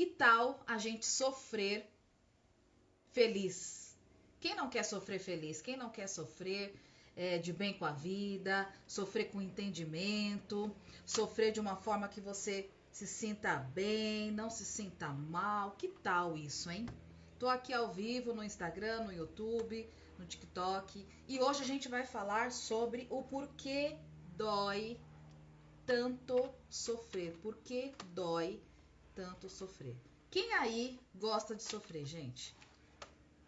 Que tal a gente sofrer feliz? Quem não quer sofrer feliz? Quem não quer sofrer de bem com a vida, sofrer com entendimento, sofrer de uma forma que você se sinta bem, não se sinta mal? Que tal isso, hein? Tô aqui ao vivo no Instagram, no YouTube, no TikTok, e hoje a gente vai falar sobre o porquê dói tanto sofrer. Por que dói tanto sofrer? Quem aí gosta de sofrer, gente?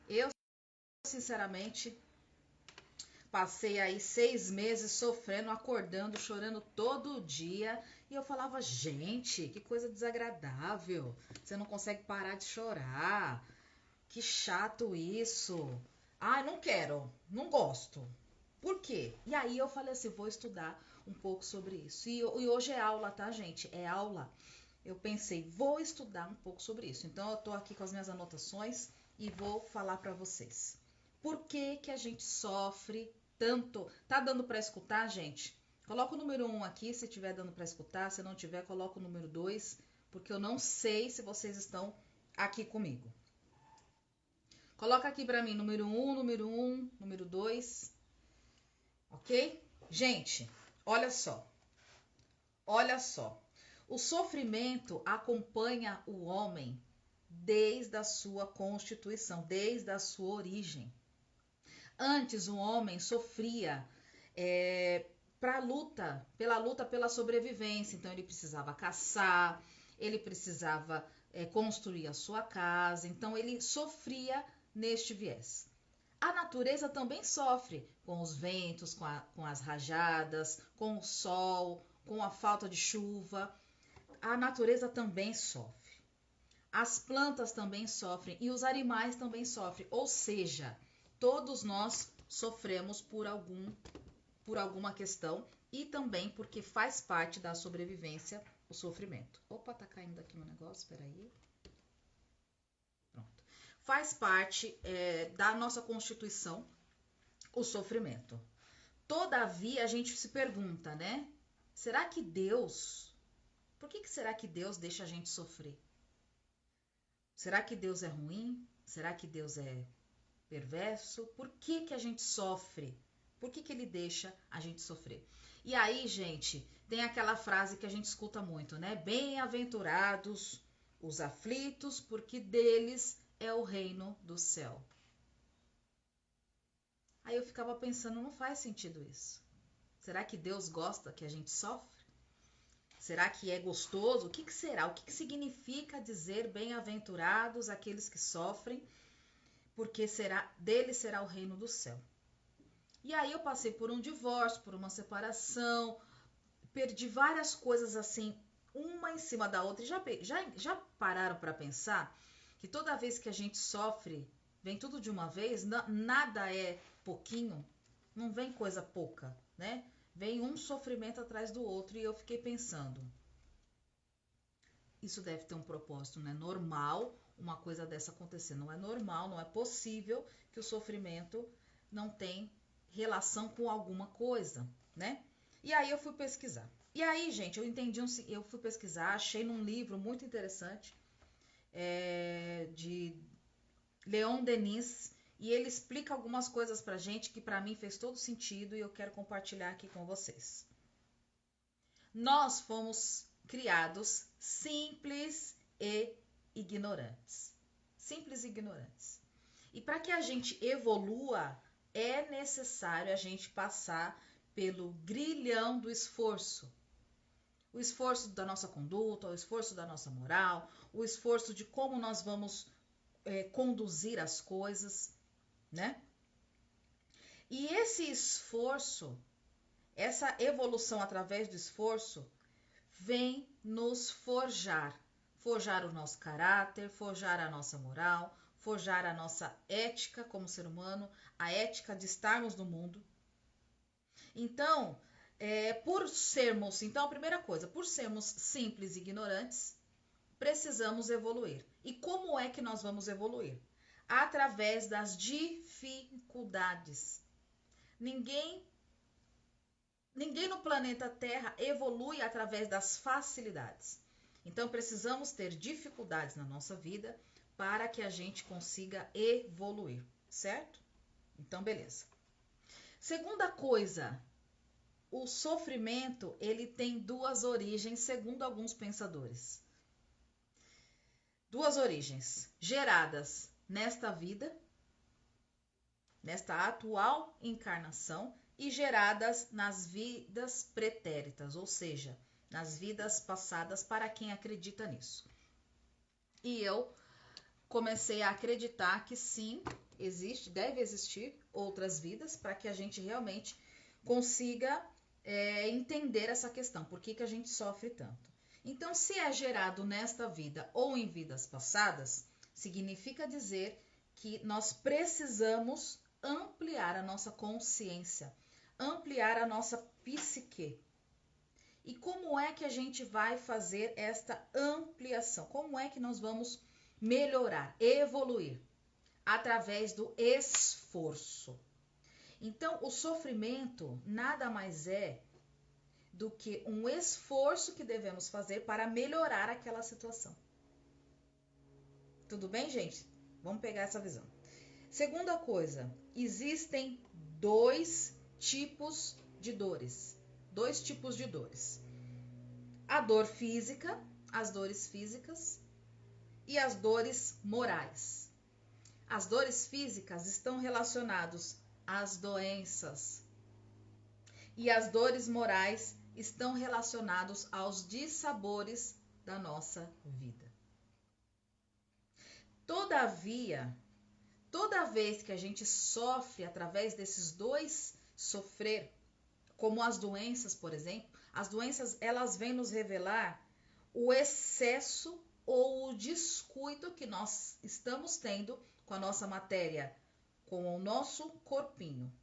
Eu, sinceramente, passei aí 6 meses sofrendo, acordando, chorando todo dia. E eu falava, gente, que coisa desagradável. Você não consegue parar de chorar. Que chato isso. Ai, não quero, não gosto. Por quê? E aí eu falei assim, vou estudar um pouco sobre isso. E hoje é aula, tá, gente? É aula. Eu pensei, vou estudar um pouco sobre isso. Então eu tô aqui com as minhas anotações e vou falar pra vocês. Por que que a gente sofre tanto? Tá dando pra escutar, gente? Coloca o número 1 aqui, se tiver dando pra escutar. Se não tiver, coloca o número 2, porque eu não sei se vocês estão aqui comigo. Coloca aqui pra mim número 1, número 2. Ok? Gente, olha só. Olha só. O sofrimento acompanha o homem desde a sua constituição, desde a sua origem. Antes o homem sofria pela luta pela sobrevivência. Então ele precisava caçar, ele precisava construir a sua casa. Então ele sofria neste viés. A natureza também sofre com os ventos, com as rajadas, com o sol, com a falta de chuva. A natureza também sofre. As plantas também sofrem e os animais também sofrem. Ou seja, todos nós sofremos por alguma questão e também porque faz parte da sobrevivência o sofrimento. Opa, tá caindo aqui meu negócio, espera aí. Pronto. Faz parte da nossa constituição o sofrimento. Todavia, a gente se pergunta, né? Será que Deus... Por que será que Deus deixa a gente sofrer? Será que Deus é ruim? Será que Deus é perverso? Por que a gente sofre? Por que ele deixa a gente sofrer? E aí, gente, tem aquela frase que a gente escuta muito, né? Bem-aventurados os aflitos, porque deles é o reino do céu. Aí eu ficava pensando, não faz sentido isso. Será que Deus gosta que a gente sofre? Será que é gostoso? O que será? O que significa dizer bem-aventurados aqueles que sofrem? Porque deles será o reino do céu. E aí eu passei por um divórcio, por uma separação, perdi várias coisas assim, uma em cima da outra. E já pararam para pensar que toda vez que a gente sofre, vem tudo de uma vez? Nada é pouquinho, não vem coisa pouca, né? Vem um sofrimento atrás do outro e eu fiquei pensando, isso deve ter um propósito, não é normal uma coisa dessa acontecer, não é normal, não é possível que o sofrimento não tenha relação com alguma coisa, né? E aí eu fui pesquisar. E aí, gente, eu fui pesquisar, achei num livro muito interessante de Leon Denis, e ele explica algumas coisas pra gente que pra mim fez todo sentido e eu quero compartilhar aqui com vocês. Nós fomos criados simples e ignorantes. Simples e ignorantes. E para que a gente evolua, é necessário a gente passar pelo grilhão do esforço. O esforço da nossa conduta, o esforço da nossa moral, o esforço de como nós vamos conduzir as coisas, né? E esse esforço, essa evolução através do esforço, vem nos forjar. Forjar o nosso caráter, forjar a nossa moral, forjar a nossa ética como ser humano, a ética de estarmos no mundo. Então, a primeira coisa, por sermos simples e ignorantes, precisamos evoluir. E como é que nós vamos evoluir? Através das dificuldades. Ninguém no planeta Terra evolui através das facilidades. Então, precisamos ter dificuldades na nossa vida para que a gente consiga evoluir, certo? Então, beleza. Segunda coisa, o sofrimento, ele tem duas origens, segundo alguns pensadores. Duas origens, geradas nesta vida, nesta atual encarnação, e geradas nas vidas pretéritas, ou seja, nas vidas passadas, para quem acredita nisso. E eu comecei a acreditar que sim, deve existir outras vidas, para que a gente realmente consiga entender essa questão, por que a gente sofre tanto. Então, se é gerado nesta vida ou em vidas passadas, significa dizer que nós precisamos ampliar a nossa consciência, ampliar a nossa psique. E como é que a gente vai fazer esta ampliação? Como é que nós vamos melhorar, evoluir? Através do esforço. Então, o sofrimento nada mais é do que um esforço que devemos fazer para melhorar aquela situação. Tudo bem, gente? Vamos pegar essa visão. Segunda coisa, existem dois tipos de dores. Dois tipos de dores. A dor física, as dores físicas e as dores morais. As dores físicas estão relacionadas às doenças e as dores morais estão relacionados aos dissabores da nossa vida. Todavia, toda vez que a gente sofre através desses dois sofrer, como as doenças, por exemplo, as doenças elas vêm nos revelar o excesso ou o descuido que nós estamos tendo com a nossa matéria, com o nosso corpinho.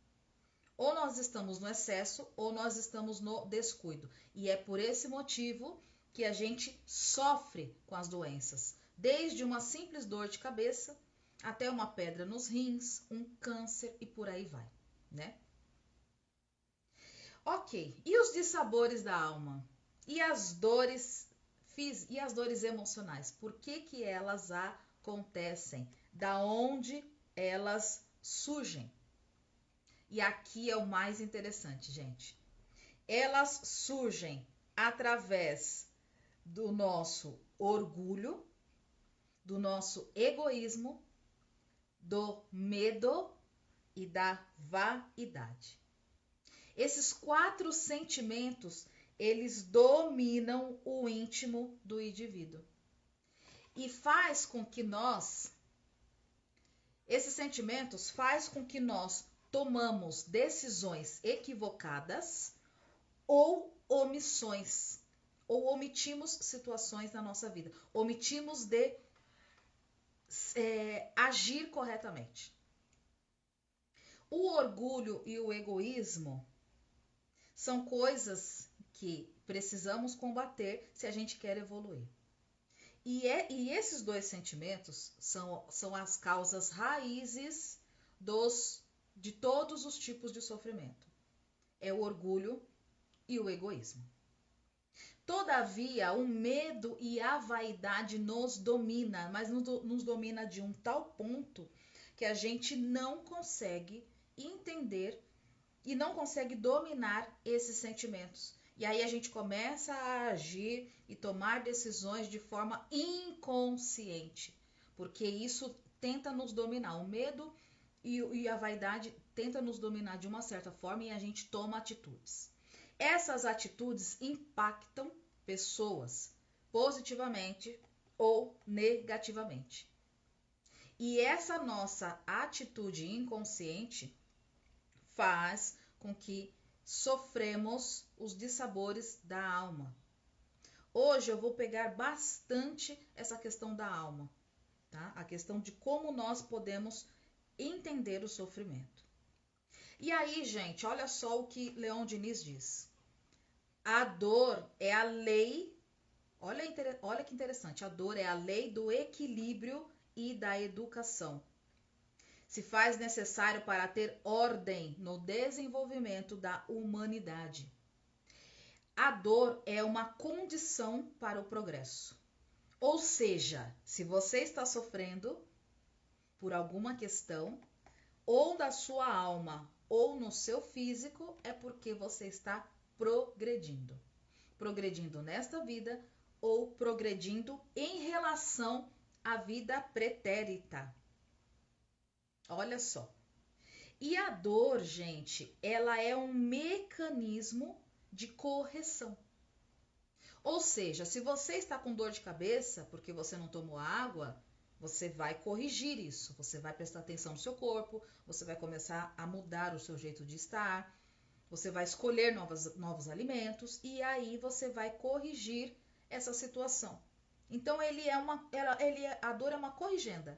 Ou nós estamos no excesso ou nós estamos no descuido. E é por esse motivo que a gente sofre com as doenças. Desde uma simples dor de cabeça até uma pedra nos rins, um câncer e por aí vai, né? Ok, e os dissabores da alma? E as dores físicas? E as dores emocionais? Por que elas acontecem? Da onde elas surgem? E aqui é o mais interessante, gente. Elas surgem através do nosso orgulho, do nosso egoísmo, do medo e da vaidade. Esses 4 sentimentos, eles dominam o íntimo do indivíduo. E faz com que esses sentimentos faz com que nós tomamos decisões equivocadas ou omissões, ou omitimos situações na nossa vida, omitimos de agir corretamente. O orgulho e o egoísmo são coisas que precisamos combater se a gente quer evoluir. E esses dois sentimentos são as causas raízes de todos os tipos de sofrimento. É o orgulho e o egoísmo. Todavia, o medo e a vaidade nos domina, mas nos domina de um tal ponto que a gente não consegue entender e não consegue dominar esses sentimentos. E aí a gente começa a agir e tomar decisões de forma inconsciente, porque isso tenta nos dominar. O medo e a vaidade tenta nos dominar de uma certa forma e a gente toma atitudes. Essas atitudes impactam pessoas positivamente ou negativamente. E essa nossa atitude inconsciente faz com que sofremos os dissabores da alma. Hoje eu vou pegar bastante essa questão da alma, tá? A questão de como nós podemos entender o sofrimento. E aí, gente, olha só o que Leon Diniz diz. A dor é a lei, olha que interessante, a dor é a lei do equilíbrio e da educação. Se faz necessário para ter ordem no desenvolvimento da humanidade. a dor é uma condição para o progresso. Ou seja, se você está sofrendo por alguma questão, ou da sua alma, ou no seu físico, é porque você está progredindo. Progredindo nesta vida, ou progredindo em relação à vida pretérita. Olha só. E a dor, gente, ela é um mecanismo de correção. Ou seja, se você está com dor de cabeça porque você não tomou água, você vai corrigir isso. Você vai prestar atenção no seu corpo, você vai começar a mudar o seu jeito de estar, você vai escolher novos alimentos e aí você vai corrigir essa situação. Então, a dor é uma corrigenda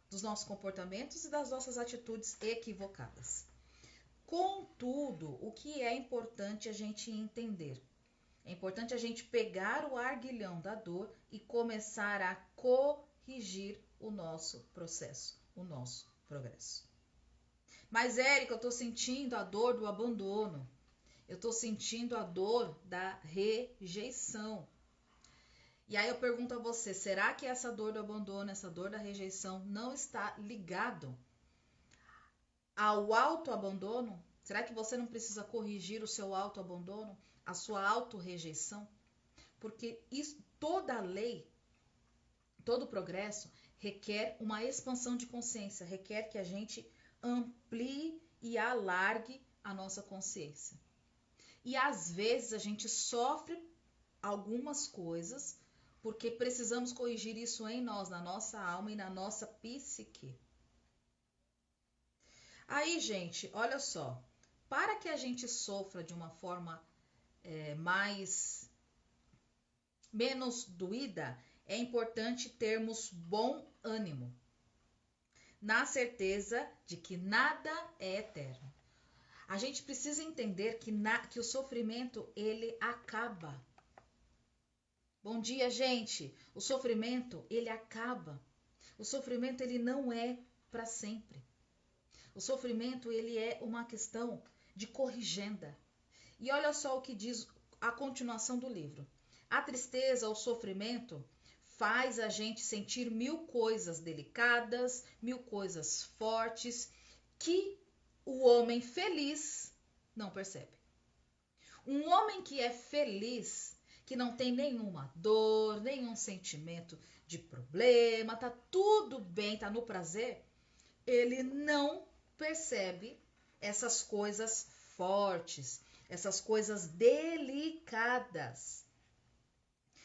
dos nossos comportamentos e das nossas atitudes equivocadas. Contudo, o que é importante a gente entender? É importante a gente pegar o arguilhão da dor e começar a corrigir o nosso processo, o nosso progresso. Mas, Érica, eu estou sentindo a dor do abandono. Eu estou sentindo a dor da rejeição. E aí eu pergunto a você, será que essa dor do abandono, essa dor da rejeição não está ligado ao autoabandono? Será que você não precisa corrigir o seu autoabandono, a sua autorrejeição? Porque toda lei, todo progresso requer uma expansão de consciência, requer que a gente amplie e alargue a nossa consciência. E às vezes a gente sofre algumas coisas porque precisamos corrigir isso em nós, na nossa alma e na nossa psique. Aí, gente, olha só, para que a gente sofra de uma forma menos doída, é importante termos bom ânimo, na certeza de que nada é eterno. A gente precisa entender que o sofrimento, ele acaba. Bom dia, gente. O sofrimento, ele acaba. O sofrimento, ele não é para sempre. O sofrimento, ele é uma questão de corrigenda. E olha só o que diz a continuação do livro. A tristeza, o sofrimento, faz a gente sentir 1000 coisas delicadas, 1000 coisas fortes, que o homem feliz não percebe. Um homem que é feliz, que não tem nenhuma dor, nenhum sentimento de problema, tá tudo bem, tá no prazer, ele não percebe essas coisas fortes, essas coisas delicadas.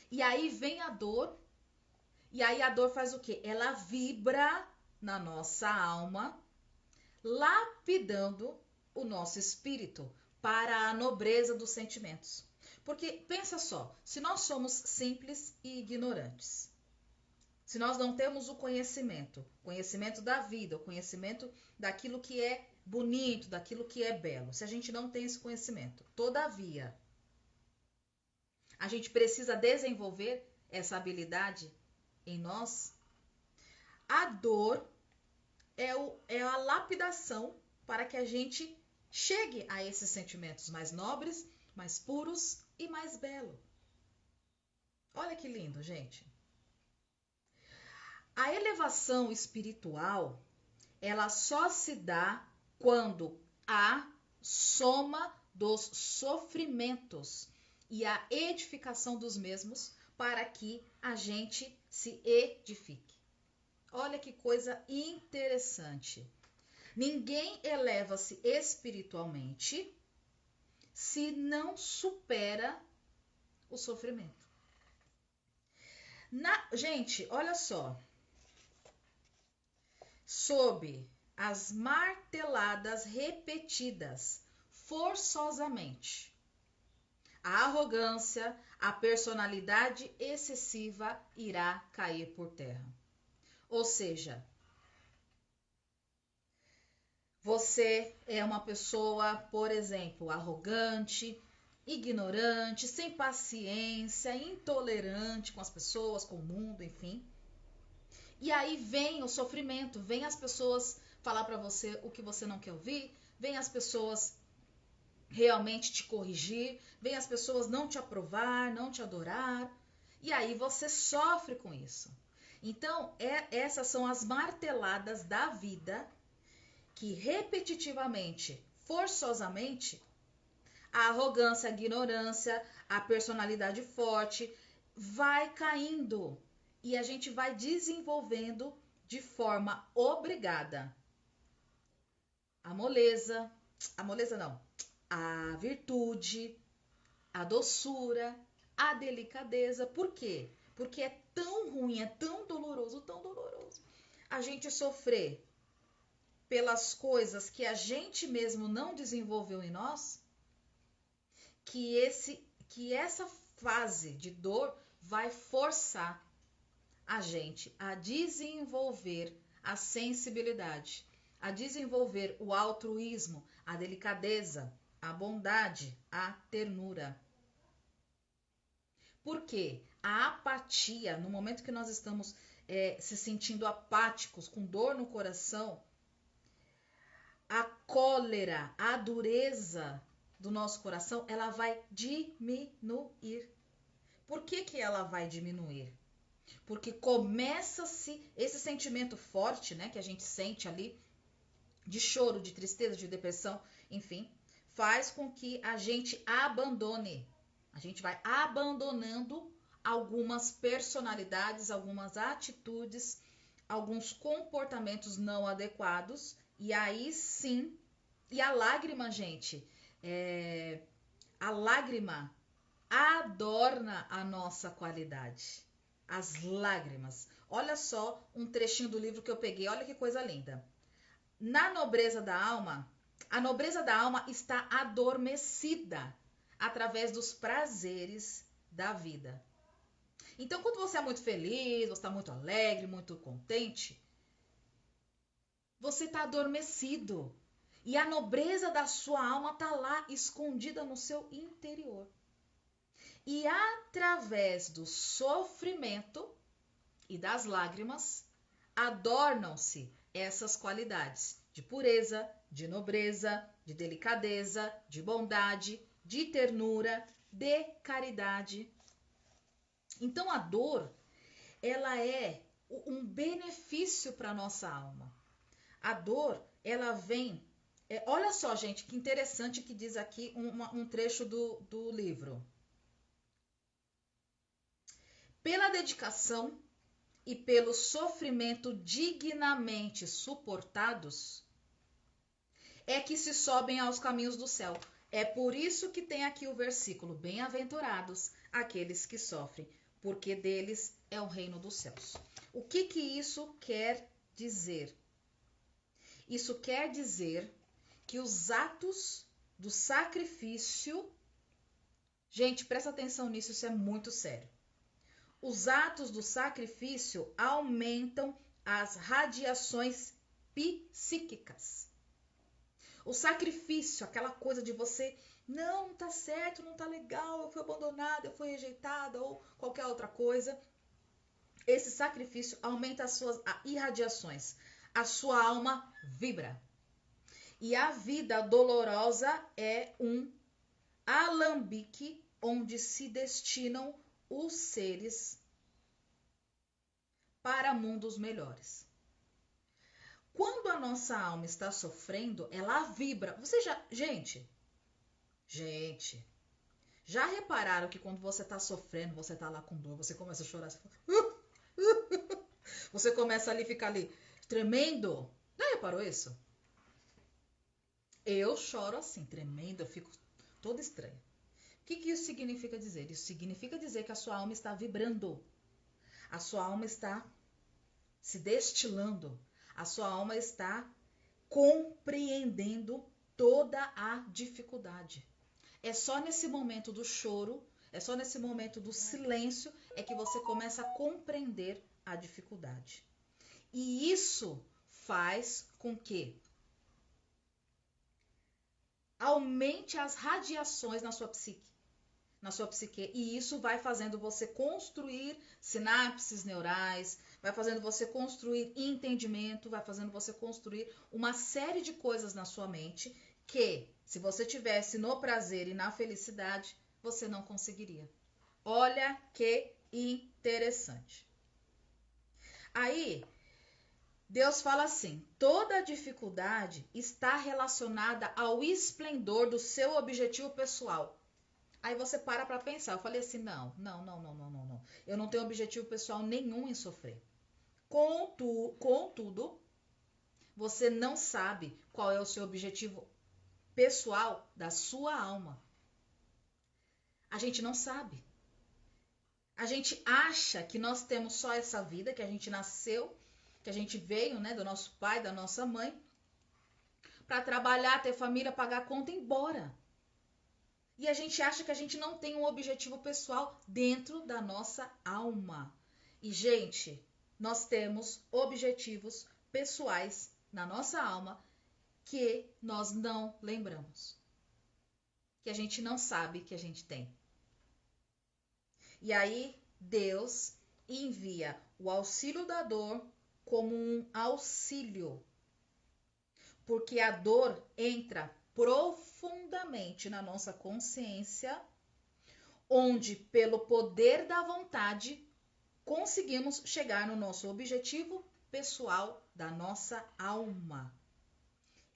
E aí vem a dor, e aí a dor faz o quê? Ela vibra na nossa alma, lapidando o nosso espírito para a nobreza dos sentimentos. Porque pensa só, se nós somos simples e ignorantes, se nós não temos o conhecimento da vida, o conhecimento daquilo que é bonito, daquilo que é belo, se a gente não tem esse conhecimento, todavia, a gente precisa desenvolver essa habilidade em nós, a dor é a lapidação para que a gente chegue a esses sentimentos mais nobres, mais puros e mais belos. Olha que lindo, gente. A elevação espiritual, ela só se dá quando há soma dos sofrimentos e a edificação dos mesmos para que a gente se edifique. Olha que coisa interessante. Ninguém eleva-se espiritualmente se não supera o sofrimento. Gente, olha só. Sob as marteladas repetidas forçosamente, a arrogância, a personalidade excessiva irá cair por terra. Ou seja, você é uma pessoa, por exemplo, arrogante, ignorante, sem paciência, intolerante com as pessoas, com o mundo, enfim. E aí vem o sofrimento, vem as pessoas falar para você o que você não quer ouvir, vem as pessoas realmente te corrigir, vem as pessoas não te aprovar, não te adorar, e aí você sofre com isso. Então, essas são as marteladas da vida que repetitivamente, forçosamente, a arrogância, a ignorância, a personalidade forte vai caindo e a gente vai desenvolvendo de forma obrigada a moleza não, a virtude, a doçura, a delicadeza. Por quê? Porque é tão ruim, é tão doloroso a gente sofrer pelas coisas que a gente mesmo não desenvolveu em nós, que essa fase de dor vai forçar a gente a desenvolver a sensibilidade, a desenvolver o altruísmo, a delicadeza, a bondade, a ternura. Por quê? A apatia, no momento que nós estamos se sentindo apáticos, com dor no coração, a cólera, a dureza do nosso coração, ela vai diminuir. Por que ela vai diminuir? Porque começa-se esse sentimento forte, né, que a gente sente ali, de choro, de tristeza, de depressão, enfim, faz com que a gente abandone. A gente vai abandonando algumas personalidades, algumas atitudes, alguns comportamentos não adequados. E aí sim, e a lágrima, gente, a lágrima adorna a nossa qualidade. As lágrimas. Olha só um trechinho do livro que eu peguei, olha que coisa linda. Na nobreza da alma, a nobreza da alma está adormecida através dos prazeres da vida. Então, quando você é muito feliz, você está muito alegre, muito contente, você está adormecido. E a nobreza da sua alma está lá, escondida no seu interior. E através do sofrimento e das lágrimas, adornam-se essas qualidades de pureza, de nobreza, de delicadeza, de bondade, de ternura, de caridade. Então a dor, ela é um benefício para a nossa alma. A dor, ela vem... olha só, gente, que interessante que diz aqui um trecho do livro. Pela dedicação e pelo sofrimento dignamente suportados, é que se sobem aos caminhos do céu. É por isso que tem aqui o versículo: bem-aventurados aqueles que sofrem, porque deles é o reino dos céus. O que isso quer dizer? Isso quer dizer que os atos do sacrifício... Gente, presta atenção nisso, isso é muito sério. Os atos do sacrifício aumentam as radiações psíquicas. O sacrifício, aquela coisa de você, não tá certo, não tá legal, eu fui abandonada, eu fui rejeitada ou qualquer outra coisa. Esse sacrifício aumenta as suas irradiações. A sua alma vibra. E a vida dolorosa é um alambique onde se destinam os seres para mundos melhores. Quando a nossa alma está sofrendo, ela vibra. Gente, já repararam que quando você está sofrendo, você está lá com dor, você começa a chorar, você começa ali, ficar ali tremendo? Já reparou isso? Eu choro assim, tremendo, eu fico toda estranha. O que isso significa dizer? Isso significa dizer que a sua alma está vibrando. A sua alma está se destilando. A sua alma está compreendendo toda a dificuldade. É só nesse momento do choro, é só nesse momento do silêncio é que você começa a compreender a dificuldade. E isso faz com que aumente as radiações na sua psique. E isso vai fazendo você construir sinapses neurais, vai fazendo você construir entendimento, vai fazendo você construir uma série de coisas na sua mente que se você tivesse no prazer e na felicidade, você não conseguiria. Olha que interessante. Aí, Deus fala assim: toda dificuldade está relacionada ao esplendor do seu objetivo pessoal. Aí você para pensar. Eu falei assim: não. Eu não tenho objetivo pessoal nenhum em sofrer. Contudo, você não sabe qual é o seu objetivo pessoal da sua alma. A gente não sabe. A gente acha que nós temos só essa vida, que a gente nasceu, que a gente veio, né, do nosso pai, da nossa mãe, para trabalhar, ter família, pagar a conta e ir embora. E a gente acha que a gente não tem um objetivo pessoal dentro da nossa alma. E, gente, nós temos objetivos pessoais na nossa alma que nós não lembramos. Que a gente não sabe que a gente tem. E aí, Deus envia o auxílio da dor como um auxílio. Porque a dor entra profundamente na nossa consciência, onde, pelo poder da vontade, conseguimos chegar no nosso objetivo pessoal da nossa alma.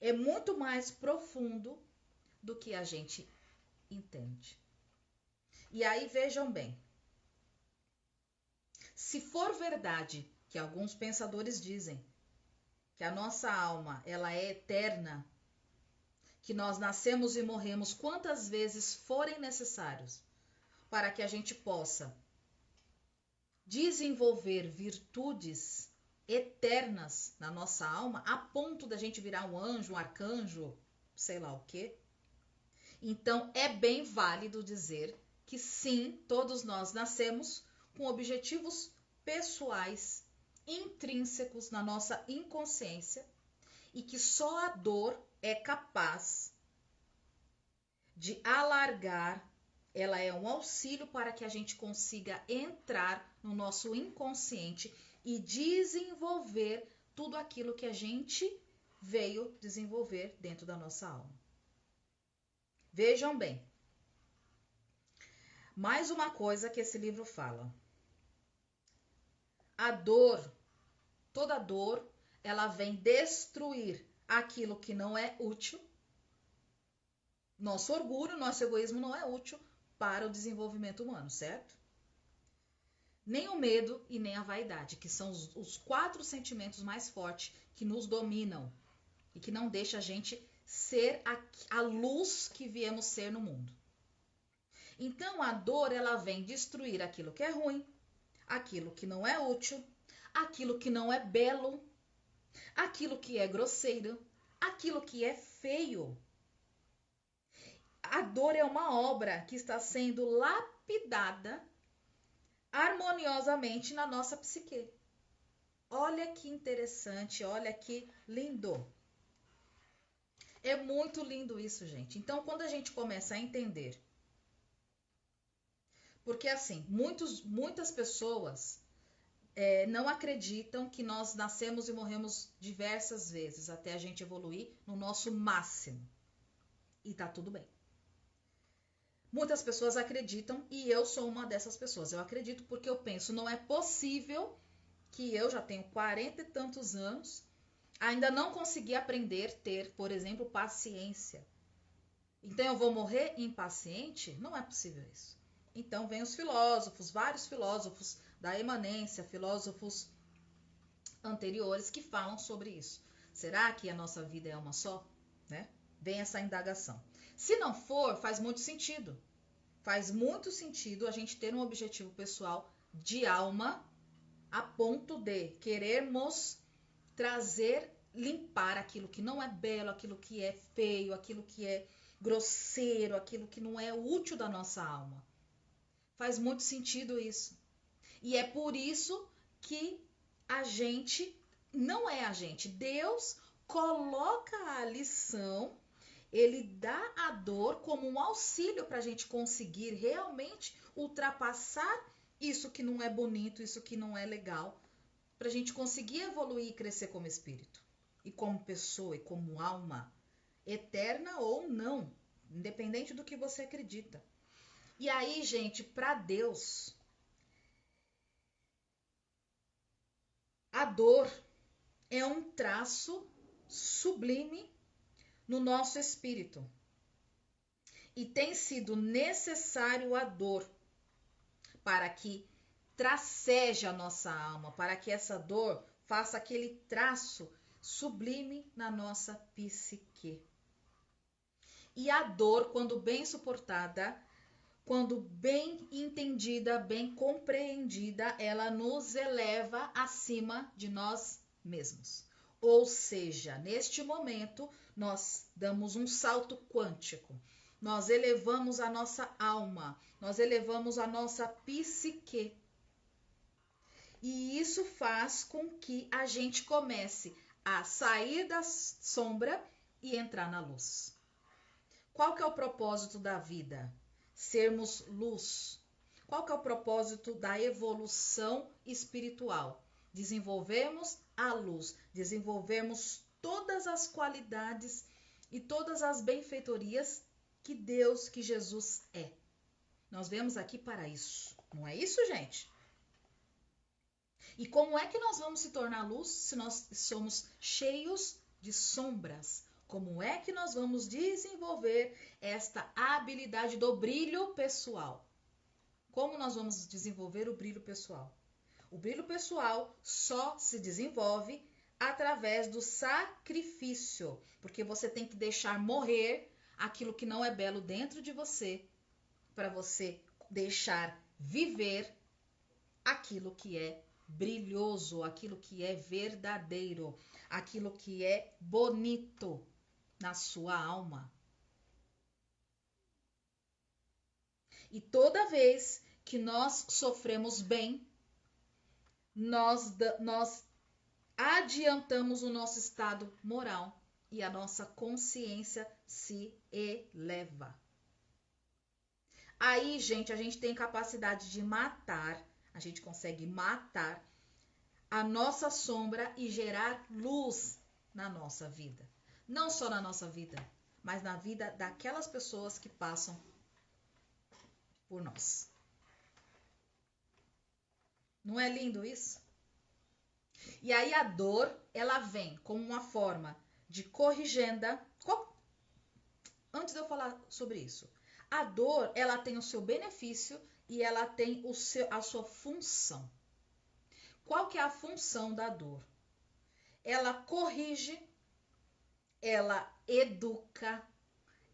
É muito mais profundo do que a gente entende. E aí vejam bem, se for verdade que alguns pensadores dizem que a nossa alma ela é eterna, que nós nascemos e morremos quantas vezes forem necessários para que a gente possa desenvolver virtudes eternas na nossa alma, a ponto da gente virar um anjo, um arcanjo, sei lá o quê. Então é bem válido dizer que sim, todos nós nascemos com objetivos pessoais intrínsecos na nossa inconsciência e que só a dor é capaz de alargar, ela é um auxílio para que a gente consiga entrar no nosso inconsciente e desenvolver tudo aquilo que a gente veio desenvolver dentro da nossa alma. Vejam bem, mais uma coisa que esse livro fala. A dor, toda dor, ela vem destruir aquilo que não é útil. Nosso orgulho, nosso egoísmo não é útil para o desenvolvimento humano, certo? Nem o medo e nem a vaidade, que são os 4 sentimentos mais fortes que nos dominam e que não deixa a gente ser a luz que viemos ser no mundo. Então a dor, ela vem destruir aquilo que é ruim, aquilo que não é útil, aquilo que não é belo, aquilo que é grosseiro, aquilo que é feio. A dor é uma obra que está sendo lapidada harmoniosamente na nossa psique. Olha que interessante, olha que lindo. É muito lindo isso, gente. Então, quando a gente começa a entender, porque assim, muitas pessoas não acreditam que nós nascemos e morremos diversas vezes até a gente evoluir no nosso máximo. E tá tudo bem. Muitas pessoas acreditam e eu sou uma dessas pessoas. Eu acredito porque eu penso, não é possível que eu já tenho 40 e tantos anos, ainda não consegui aprender a ter, por exemplo, paciência. Então eu vou morrer impaciente? Não é possível isso. Então vem os filósofos, vários filósofos da imanência, filósofos anteriores que falam sobre isso. Será que a nossa vida é uma só? Né? Vem essa indagação. Se não for, faz muito sentido. Faz muito sentido a gente ter um objetivo pessoal de alma a ponto de querermos trazer, limpar aquilo que não é belo, aquilo que é feio, aquilo que é grosseiro, aquilo que não é útil da nossa alma. Faz muito sentido isso. E é por isso que a gente, não é a gente, Deus coloca a lição, ele dá a dor como um auxílio para a gente conseguir realmente ultrapassar isso que não é bonito, isso que não é legal, para a gente conseguir evoluir e crescer como espírito, e como pessoa, e como alma, eterna ou não, independente do que você acredita. E aí, gente, para Deus, a dor é um traço sublime no nosso espírito. E tem sido necessário a dor para que traceje a nossa alma, para que essa dor faça aquele traço sublime na nossa psique. E a dor, quando bem suportada, quando bem entendida, bem compreendida, ela nos eleva acima de nós mesmos. Ou seja, neste momento, nós damos um salto quântico. Nós elevamos a nossa alma, nós elevamos a nossa psique. E isso faz com que a gente comece a sair da sombra e entrar na luz. Qual que é o propósito da vida? Sermos luz. Qual que é o propósito da evolução espiritual? Desenvolvermos a luz, desenvolvermos todas as qualidades e todas as benfeitorias que Deus, que Jesus é. Nós viemos aqui para isso. Não é isso, gente? E como é que nós vamos se tornar luz se nós somos cheios de sombras? Como é que nós vamos desenvolver esta habilidade do brilho pessoal? Como nós vamos desenvolver o brilho pessoal? O brilho pessoal só se desenvolve através do sacrifício, porque você tem que deixar morrer aquilo que não é belo dentro de você, para você deixar viver aquilo que é brilhoso, aquilo que é verdadeiro, aquilo que é bonito na sua alma. E toda vez que nós sofremos bem, nós adiantamos o nosso estado moral e a nossa consciência se eleva. Aí, gente, a gente tem capacidade de matar, a gente consegue matar a nossa sombra e gerar luz na nossa vida. Não só na nossa vida, mas na vida daquelas pessoas que passam por nós. Não é lindo isso? E aí a dor, ela vem como uma forma de corrigenda. Antes de eu falar sobre isso, a dor, ela tem o seu benefício e ela tem a sua função. Qual que é a função da dor? Ela corrige, ela educa,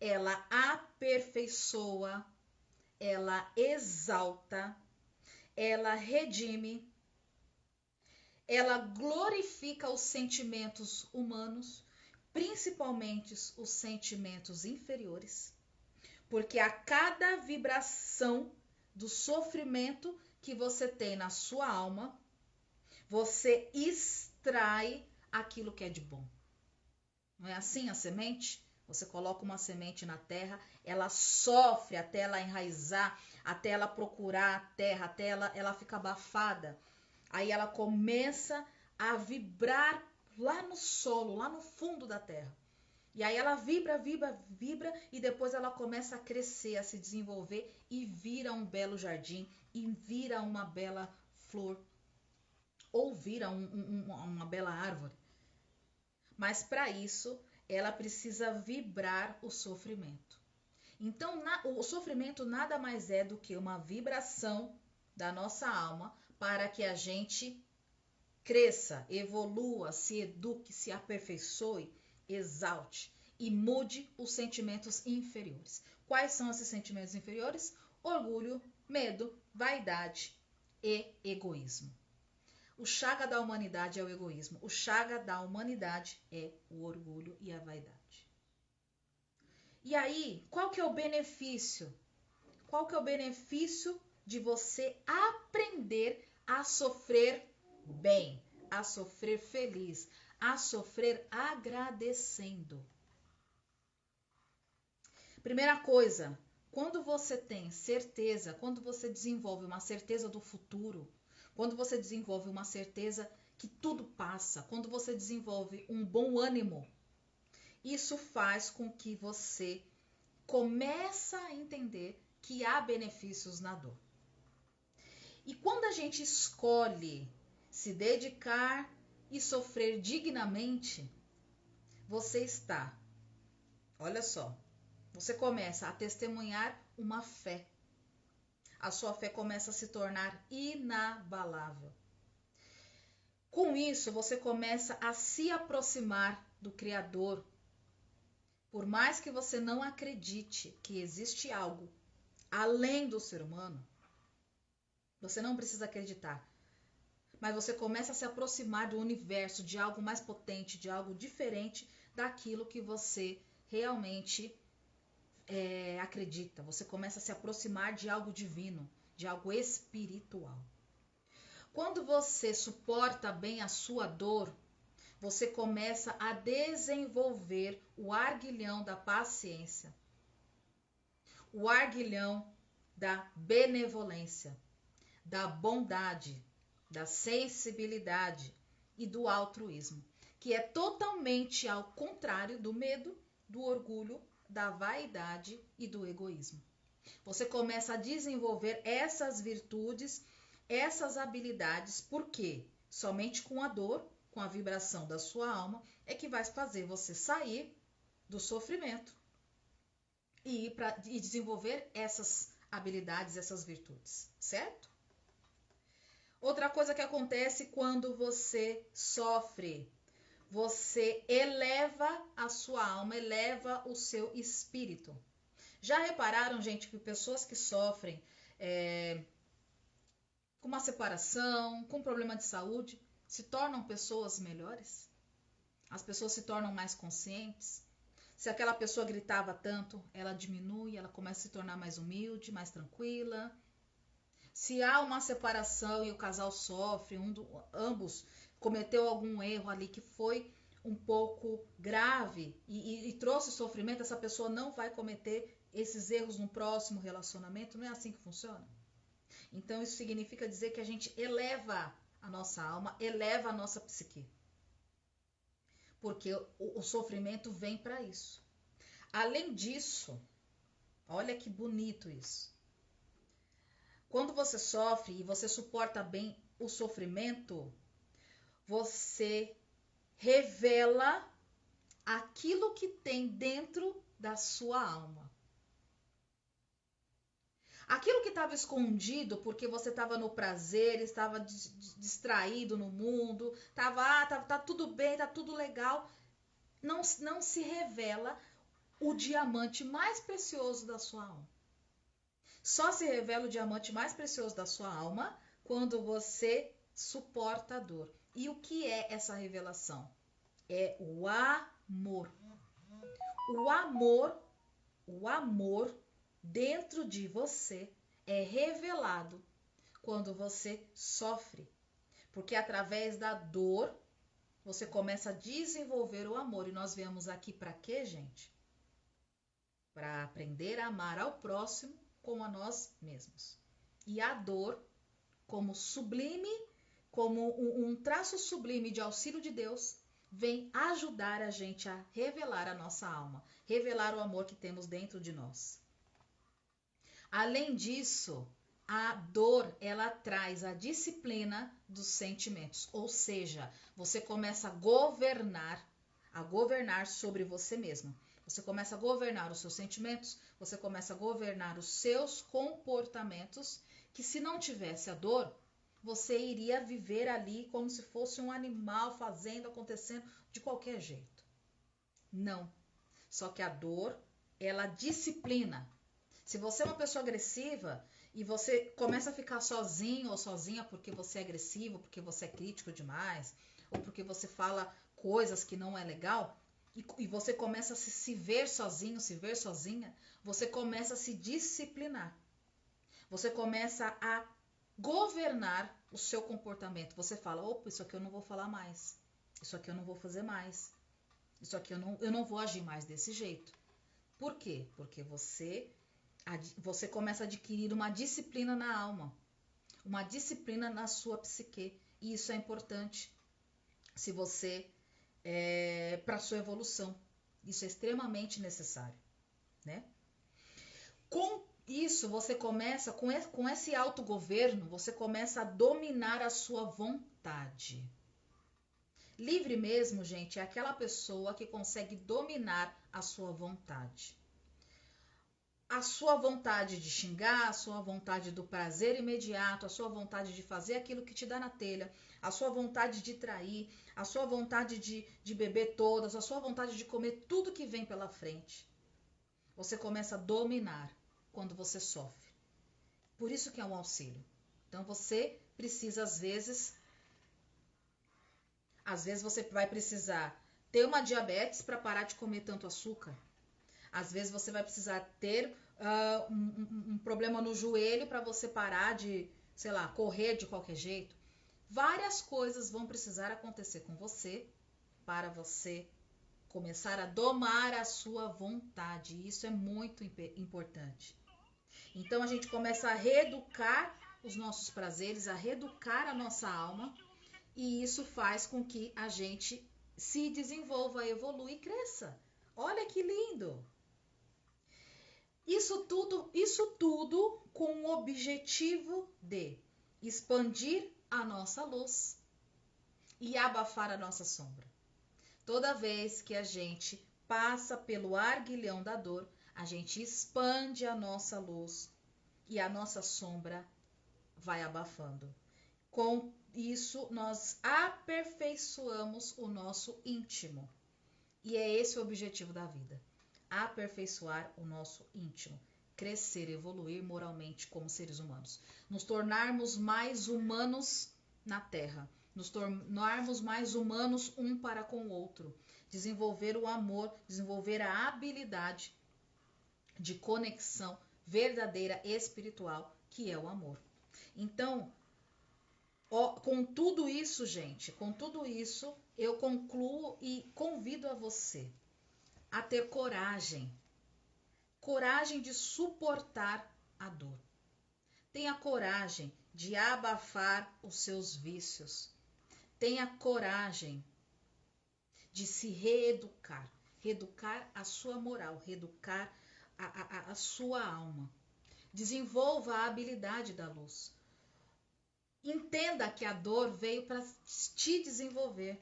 ela aperfeiçoa, ela exalta, ela redime, ela glorifica os sentimentos humanos, principalmente os sentimentos inferiores, porque a cada vibração do sofrimento que você tem na sua alma, você extrai aquilo que é de bom. Não é assim a semente? Você coloca uma semente na terra, ela sofre até ela enraizar, até ela procurar a terra, até ela fica abafada. Aí ela começa a vibrar lá no solo, lá no fundo da terra. E aí ela vibra e depois ela começa a crescer, a se desenvolver e vira um belo jardim, e vira uma bela flor, ou vira uma bela árvore. Mas para isso, ela precisa vibrar o sofrimento. Então, o sofrimento nada mais é do que uma vibração da nossa alma para que a gente cresça, evolua, se eduque, se aperfeiçoe, exalte e mude os sentimentos inferiores. Quais são esses sentimentos inferiores? Orgulho, medo, vaidade e egoísmo. O chaga da humanidade é o egoísmo. O chaga da humanidade é o orgulho e a vaidade. E aí, qual que é o benefício? Qual que é o benefício de você aprender a sofrer bem, a sofrer feliz, a sofrer agradecendo? Primeira coisa, quando você tem certeza, quando você desenvolve uma certeza do futuro, quando você desenvolve uma certeza que tudo passa, quando você desenvolve um bom ânimo, Isso faz com que você comece a entender que há benefícios na dor. E quando a gente escolhe se dedicar e sofrer dignamente, você está, olha só, você começa a testemunhar uma fé. A sua fé começa a se tornar inabalável. Com isso, você começa a se aproximar do Criador. Por mais que você não acredite que existe algo além do ser humano, você não precisa acreditar. Mas você começa a se aproximar do universo, de algo mais potente, de algo diferente daquilo que você realmente acredita. Você começa a se aproximar de algo divino, de algo espiritual. Quando você suporta bem a sua dor, você começa a desenvolver o arguilhão da paciência, o arguilhão da benevolência, da bondade, da sensibilidade e do altruísmo, que é totalmente ao contrário do medo, do orgulho, da vaidade e do egoísmo. Você começa a desenvolver essas virtudes, essas habilidades, porque somente com a dor, com a vibração da sua alma, é que vai fazer você sair do sofrimento e desenvolver essas habilidades, essas virtudes, certo? Outra coisa que acontece quando você sofre, você eleva a sua alma, eleva o seu espírito. Já repararam, gente, que pessoas que sofrem com uma separação, com problema de saúde, se tornam pessoas melhores? As pessoas se tornam mais conscientes? Se aquela pessoa gritava tanto, ela diminui, ela começa a se tornar mais humilde, mais tranquila. Se há uma separação e o casal sofre, ambos cometeu algum erro ali que foi um pouco grave e trouxe sofrimento, essa pessoa não vai cometer esses erros no próximo relacionamento. Não é assim que funciona? Então isso significa dizer que a gente eleva a nossa alma, eleva a nossa psique. Porque o sofrimento vem para isso. Além disso, olha que bonito isso. Quando você sofre e você suporta bem o sofrimento, você revela aquilo que tem dentro da sua alma. Aquilo que estava escondido porque você estava no prazer, estava distraído no mundo, tá tudo bem, tá tudo legal, não se revela o diamante mais precioso da sua alma. Só se revela o diamante mais precioso da sua alma quando você suporta a dor. E o que é essa revelação? É o amor. O amor dentro de você é revelado quando você sofre. Porque através da dor você começa a desenvolver o amor. E nós viemos aqui para quê, gente? Para aprender a amar ao próximo como a nós mesmos. E a dor, como sublime, como um traço sublime de auxílio de Deus, vem ajudar a gente a revelar a nossa alma, revelar o amor que temos dentro de nós. Além disso, a dor, ela traz a disciplina dos sentimentos, ou seja, você começa a governar sobre você mesmo. Você começa a governar os seus sentimentos, você começa a governar os seus comportamentos, que se não tivesse a dor, você iria viver ali como se fosse um animal fazendo, acontecendo de qualquer jeito. Não. Só que a dor, ela disciplina. Se você é uma pessoa agressiva e você começa a ficar sozinho ou sozinha porque você é agressivo, porque você é crítico demais, ou porque você fala coisas que não é legal, e você começa a se ver sozinho, se ver sozinha, você começa a se disciplinar. Você começa a governar o seu comportamento. Você fala, opa, isso aqui eu não vou falar mais. Isso aqui eu não vou fazer mais. Isso aqui eu não vou agir mais desse jeito. Por quê? Porque você começa a adquirir uma disciplina na alma. Uma disciplina na sua psique. E isso é importante se você para a sua evolução. Isso é extremamente necessário, né? Com isso, você começa, com esse autogoverno, você começa a dominar a sua vontade. Livre mesmo, gente, é aquela pessoa que consegue dominar a sua vontade. A sua vontade de xingar, a sua vontade do prazer imediato, a sua vontade de fazer aquilo que te dá na telha, a sua vontade de trair, a sua vontade de beber todas, a sua vontade de comer tudo que vem pela frente. Você começa a dominar quando você sofre. Por isso que é um auxílio. Então você precisa, às vezes você vai precisar ter uma diabetes para parar de comer tanto açúcar. Às vezes você vai precisar ter um problema no joelho para você parar de, sei lá, correr de qualquer jeito. Várias coisas vão precisar acontecer com você para você começar a domar a sua vontade. Isso é muito importante. Então a gente começa a reeducar os nossos prazeres, a reeducar a nossa alma, e isso faz com que a gente se desenvolva, evolua e cresça. Olha que lindo! Isso tudo com o objetivo de expandir a nossa luz e abafar a nossa sombra. Toda vez que a gente passa pelo arguilhão da dor, a gente expande a nossa luz e a nossa sombra vai abafando. Com isso, nós aperfeiçoamos o nosso íntimo. E é esse o objetivo da vida. Aperfeiçoar o nosso íntimo. Crescer, evoluir moralmente como seres humanos. Nos tornarmos mais humanos na Terra. Nos tornarmos mais humanos um para com o outro. Desenvolver o amor, desenvolver a habilidade de conexão verdadeira espiritual, que é o amor. Então, com tudo isso, gente, com tudo isso, eu concluo e convido a você a ter coragem. Coragem de suportar a dor. Tenha coragem de abafar os seus vícios. Tenha coragem de se reeducar. Reeducar a sua moral, reeducar a sua alma. Desenvolva a habilidade da luz. Entenda que a dor veio para te desenvolver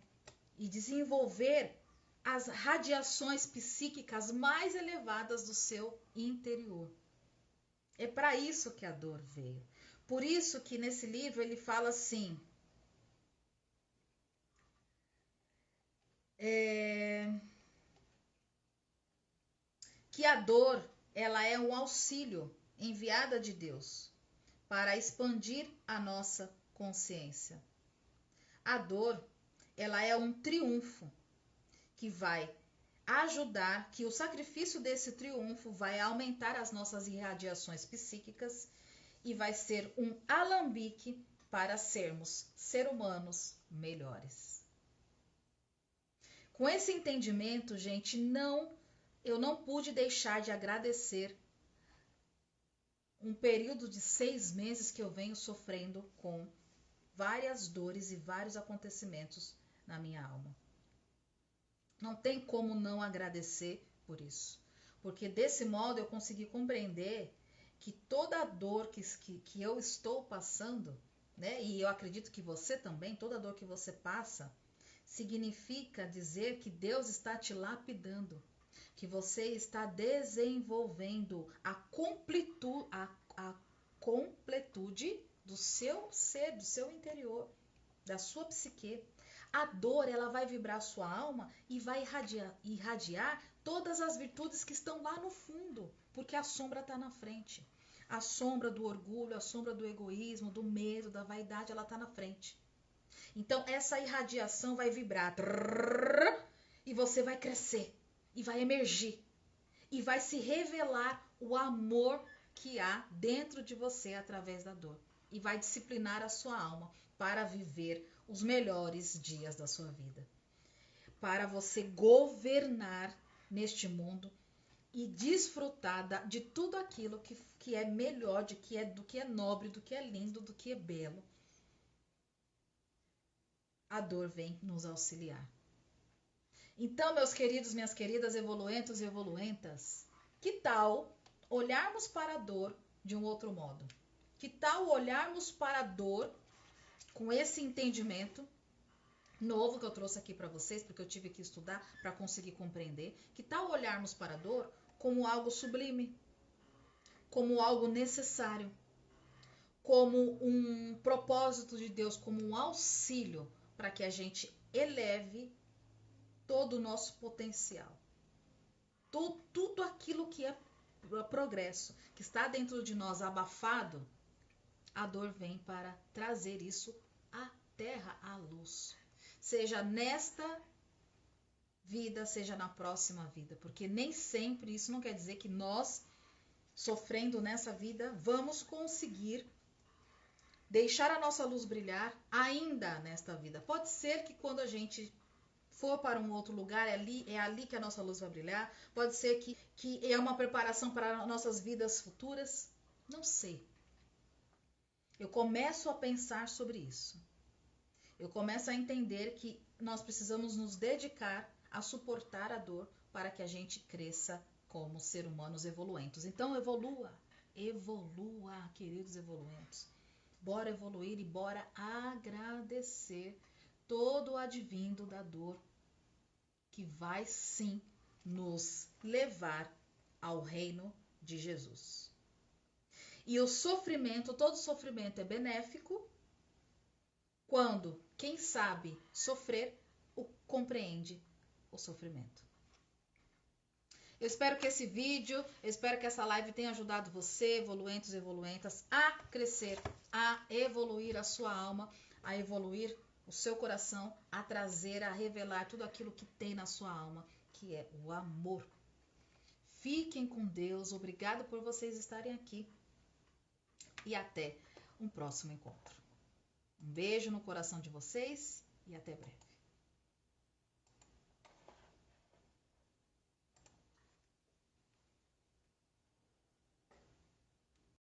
e desenvolver as radiações psíquicas mais elevadas do seu interior. É para isso que a dor veio. Por isso que nesse livro ele fala assim, que a dor, ela é um auxílio enviada de Deus para expandir a nossa consciência. A dor, ela é um triunfo que vai ajudar, que o sacrifício desse triunfo vai aumentar as nossas irradiações psíquicas e vai ser um alambique para sermos seres humanos melhores. Com esse entendimento, gente, eu não pude deixar de agradecer um período de 6 meses que eu venho sofrendo com várias dores e vários acontecimentos na minha alma. Não tem como não agradecer por isso, porque desse modo eu consegui compreender que toda a dor que eu estou passando, né, e eu acredito que você também, toda a dor que você passa, significa dizer que Deus está te lapidando, que você está desenvolvendo a completude do seu ser, do seu interior, da sua psique. A dor, ela vai vibrar a sua alma e vai irradiar todas as virtudes que estão lá no fundo, porque a sombra está na frente. A sombra do orgulho, a sombra do egoísmo, do medo, da vaidade, ela está na frente. Então, essa irradiação vai vibrar e você vai crescer e vai emergir e vai se revelar o amor que há dentro de você através da dor e vai disciplinar a sua alma para viver os melhores dias da sua vida, para você governar neste mundo e desfrutar de tudo aquilo que é melhor, do que é nobre, do que é lindo, do que é belo. A dor vem nos auxiliar. Então, meus queridos, minhas queridas, evoluentos e evoluentas, que tal olharmos para a dor de um outro modo? Que tal olharmos para a dor com esse entendimento novo que eu trouxe aqui para vocês, porque eu tive que estudar para conseguir compreender? Que tal olharmos para a dor como algo sublime, como algo necessário, como um propósito de Deus, como um auxílio para que a gente eleve todo o nosso potencial. Tudo aquilo que é progresso, que está dentro de nós abafado, a dor vem para trazer isso à terra, à luz. Seja nesta vida, seja na próxima vida. Porque nem sempre, isso não quer dizer que nós, sofrendo nessa vida, vamos conseguir deixar a nossa luz brilhar ainda nesta vida. Pode ser que quando a gente for para um outro lugar, é ali que a nossa luz vai brilhar. Pode ser que é uma preparação para nossas vidas futuras. Não sei. Eu começo a pensar sobre isso. Eu começo a entender que nós precisamos nos dedicar a suportar a dor para que a gente cresça como ser humanos evoluentes. Então evolua, queridos evoluentes. Bora evoluir e bora agradecer todo o advindo da dor que vai sim nos levar ao reino de Jesus. E o sofrimento, todo sofrimento é benéfico quando quem sabe sofrer compreende o sofrimento. Eu espero que esse vídeo, eu espero que essa live tenha ajudado você, evoluentos e evoluentas, a crescer, a evoluir a sua alma, a evoluir o seu coração, a trazer, a revelar tudo aquilo que tem na sua alma, que é o amor. Fiquem com Deus, obrigado por vocês estarem aqui e até um próximo encontro. Um beijo no coração de vocês e até breve.